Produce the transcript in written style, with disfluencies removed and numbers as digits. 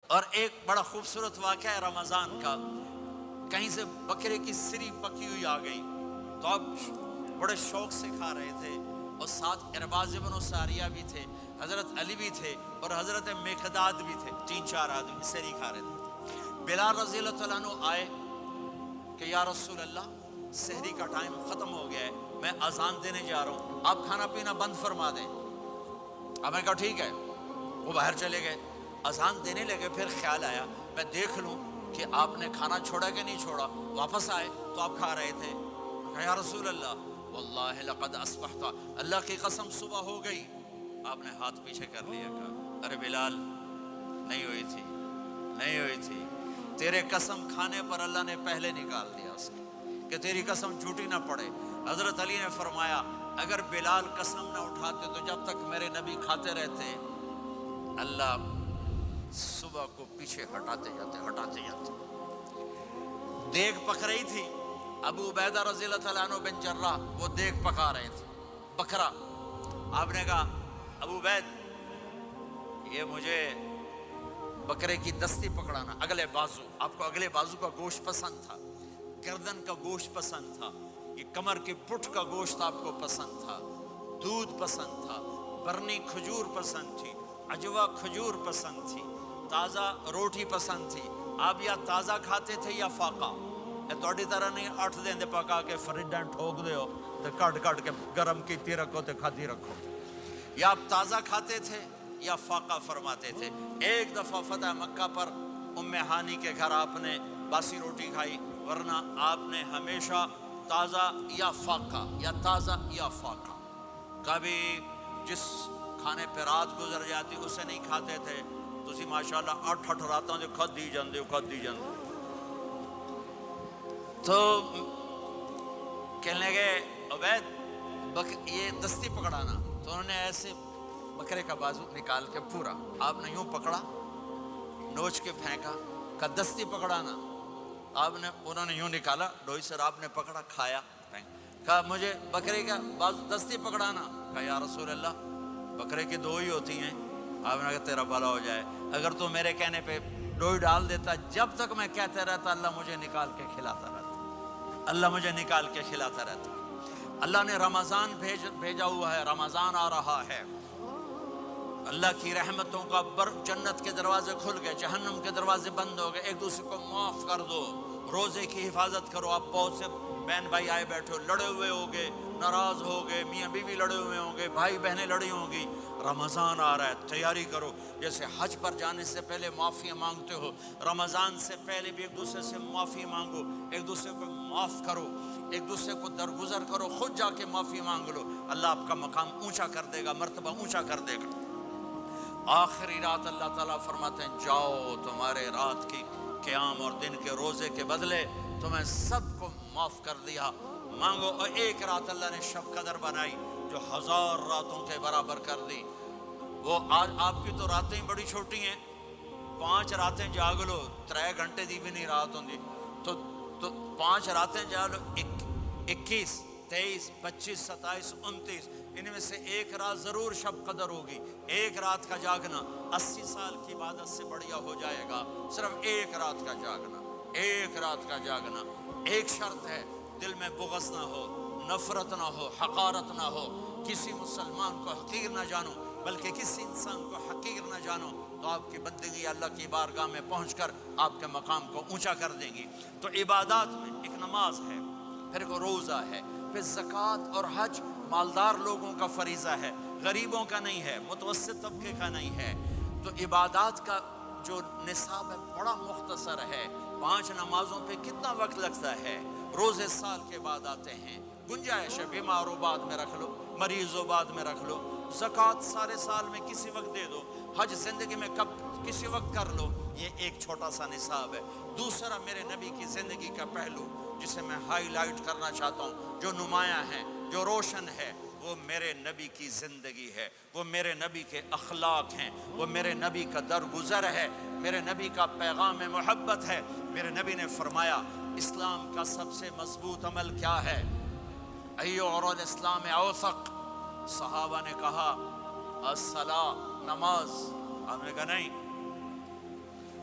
اور ایک بڑا خوبصورت واقعہ ہے رمضان کا، کہیں سے بکرے کی سری پکی ہوئی آ گئی تو اب بڑے شوق سے کھا رہے تھے، اور ساتھ ارباز بن ساریہ بھی تھے، حضرت علی بھی تھے اور حضرت مقداد بھی تھے، 3-4 آدمی سری کھا رہے تھے۔ بلال رضی اللہ تعالیٰ عنہ آئے کہ یا رسول اللہ سحری کا ٹائم ختم ہو گیا ہے، میں اذان دینے جا رہا ہوں، آپ کھانا پینا بند فرما دیں۔ اب میں کہا ٹھیک ہے، وہ باہر چلے گئے، اذان دینے لگے، پھر خیال آیا میں دیکھ لوں کہ آپ نے کھانا چھوڑا کہ نہیں چھوڑا، واپس آئے تو آپ کھا رہے تھے۔ کہا یا رسول اللہ واللہ لقد اصبحت، اللہ کی قسم صبح ہو گئی۔ آپ نے ہاتھ پیچھے کر لیا، کہا ارے بلال نہیں ہوئی تھی، نہیں ہوئی تھی، تیرے قسم کھانے پر اللہ نے پہلے نکال دیا اس کو کہ تیری قسم جھوٹی نہ پڑے۔ حضرت علی نے فرمایا اگر بلال قسم نہ اٹھاتے تو جب تک میرے نبی کھاتے رہتے اللہ صبح کو پیچھے ہٹاتے جاتے۔ دیگ پک رہی تھی، ابو عبیدہ رضی اللہ تعالیٰ عنہ بن جراح وہ دیگ پکا رہے تھے، بکرا۔ آپ نے کہا ابو عبید یہ مجھے بکرے کی دستی پکڑانا، اگلے بازو، آپ کو اگلے بازو کا گوشت پسند تھا، گردن کا گوشت پسند تھا، یہ کمر کے پٹھ کا گوشت آپ کو پسند تھا، دودھ پسند تھا، برنی کھجور پسند تھی، عجوا کھجور پسند تھی، تازہ روٹی پسند تھی۔ آپ یا تازہ کھاتے تھے یا فاقہ، توڑی طرح نہیں 8 دن دے پکا کے فریڈاں ٹھوک دے ہو تو کٹ کے گرم کیتی رکھو تو کھاتی رکھو، یا آپ تازہ کھاتے تھے یا فاقہ فرماتے تھے۔ ایک دفعہ فتح مکہ پر ام ہانی کے گھر آپ نے باسی روٹی کھائی، ورنہ آپ نے ہمیشہ تازہ یا فاقہ یا تازہ یا فاقہ، کبھی جس کھانے پہ رات گزر جاتی اسے نہیں کھاتے تھے۔ تسی ماشاءاللہ 8 راتوں جو کھدی جاندے ہو۔ تو کہنے لگے عبید یہ دستی پکڑانا، تو انہوں نے ایسے بکرے کا بازو نکال کے پورا آپ نے یوں پکڑا، نوچ کے پھینکا، کہا دستی پکڑانا، انہوں نے یوں نکالا ڈوئی سر، آپ نے پکڑا، کھایا، کہا مجھے بکرے کا بازو دستی پکڑانا۔ کہا یا رسول اللہ بکرے کی 2 ہی ہوتی ہیں۔ آپ نے کہا تیرا بھلا ہو جائے، اگر تو میرے کہنے پہ ڈوئی ڈال دیتا، جب تک میں کہتے رہتا اللہ مجھے نکال کے کھلاتا رہتا، اللہ مجھے نکال کے کھلاتا رہتا۔ اللہ نے رمضان بھیجا ہوا ہے، رمضان آ رہا ہے، اللہ کی رحمتوں کا جنت کے دروازے کھل گئے، جہنم کے دروازے بند ہو گئے، ایک دوسرے کو معاف کر دو، روزے کی حفاظت کرو۔ آپ بہت سے بہن بھائی آئے بیٹھے ہو، لڑے ہوئے ہوگے، ناراض ہوگے، میاں بیوی لڑے ہوئے ہوں گے، بھائی بہنیں لڑی ہوں گی، رمضان آ رہا ہے، تیاری کرو۔ جیسے حج پر جانے سے پہلے معافی مانگتے ہو، رمضان سے پہلے بھی ایک دوسرے سے معافی مانگو، ایک دوسرے کو معاف کرو، ایک دوسرے کو درگزر کرو، خود جا کے معافی مانگ لو، اللہ آپ کا مقام اونچا کر دے گا، مرتبہ اونچا کر دے گا۔ آخری رات اللہ تعالیٰ فرماتے ہیں جاؤ، تمہارے رات کی قیام اور دن کے روزے کے بدلے تمہیں سب کو معاف کر دیا، مانگو۔ اور ایک رات اللہ نے شب قدر بنائی جو 1000 راتوں کے برابر کر دی۔ وہ آج آپ کی تو راتیں بڑی چھوٹی ہیں، 5 راتیں جاگ لو، 3 گھنٹے دی بھی نہیں رات ہوندی، تو 5 راتیں جاگ لو، 21 23 25 27 29، ان میں سے ایک رات ضرور شب قدر ہوگی۔ ایک رات کا جاگنا 80 سال کی عبادت سے بڑھیا ہو جائے گا، صرف ایک رات کا جاگنا، ایک رات کا جاگنا۔ ایک شرط ہے، دل میں بغض نہ ہو، نفرت نہ ہو، حقارت نہ ہو، کسی مسلمان کو حقیر نہ جانو، بلکہ کسی انسان کو حقیر نہ جانو، تو آپ کی بندگی اللہ کی بارگاہ میں پہنچ کر آپ کے مقام کو اونچا کر دیں گی۔ تو عبادات میں ایک نماز ہے، پھر ایک روزہ ہے، پھر زکوٰۃ اور حج مالدار لوگوں کا فریضہ ہے، غریبوں کا نہیں ہے، متوسط طبقے کا نہیں ہے۔ تو عبادات کا جو نصاب ہے بڑا مختصر ہے۔ 5 نمازوں پہ کتنا وقت لگتا ہے؟ روزے سال کے بعد آتے ہیں، گنجائش ہے، بیمار و بعد میں رکھ لو، مریض و بعد میں رکھ لو، زکوٰۃ سارے سال میں کسی وقت دے دو، حج زندگی میں کب کسی وقت کر لو۔ یہ ایک چھوٹا سا نصاب ہے۔ دوسرا میرے نبی کی زندگی کا پہلو جسے میں ہائی لائٹ کرنا چاہتا ہوں، جو نمایاں ہے، جو روشن ہے، وہ میرے نبی کی زندگی ہے، وہ میرے نبی کے اخلاق ہیں، وہ میرے نبی کا درگزر ہے، میرے نبی کا پیغام محبت ہے۔ میرے نبی نے فرمایا اسلام کا سب سے مضبوط عمل کیا ہے؟ ایو اور الاسلام اوثق، صحابہ نے کہا الصلاۃ، نماز۔ آپ نے کہا نہیں،